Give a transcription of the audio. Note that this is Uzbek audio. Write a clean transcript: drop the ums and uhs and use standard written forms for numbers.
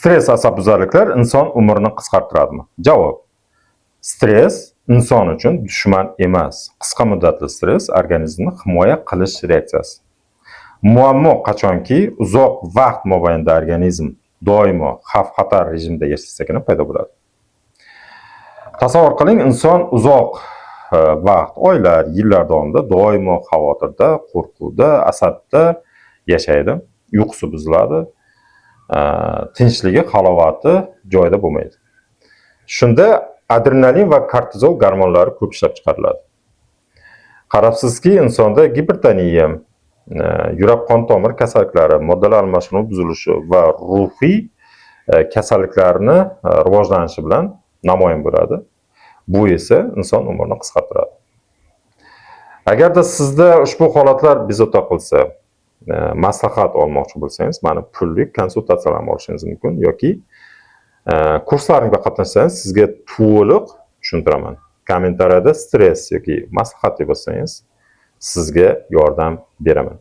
Stress asabbuzarliklar inson umrini qisqartiradimi? Javob. Stress inson uchun dushman emas. Qisqa muddatli stress organizmni himoya qilish reaksiyasi. Muammo qachonki uzoq vaqt mobaynida organizm doimo xavf-xatar rejimida yashasagina paydo bo'ladi. Tasavvur qiling, inson uzoq vaqt, oylar, yillar davomida doimo xavotirda, qo'rquvda, asabda yashaydi, uyqusi buziladi, tinchligi, halovati joyida bo'lmaydi. Shunda adrenalin va kortizol gormonlari ko'p ishlab chiqariladi. Qarabsizki, insonda gipertoniya, yurak qon tomir kasalliklari, moddalar almashinuvi buzilishi va ruhiy kasalliklarni rivojlanishi bilan namoyon bo'ladi. Bu esa inson umrini qisqartiradi. Agarda sizda ushbu holatlar bezovta qilsa, maslahat olmoqchi bo'lsangiz, mani pullik konsultatsiyalarni olishingiz mumkin yoki kurslarimga qatnashsangiz sizga to'liq tushuntiraman. Kommentariyada stress yoki maslahat deb yozsangiz sizga yordam beraman.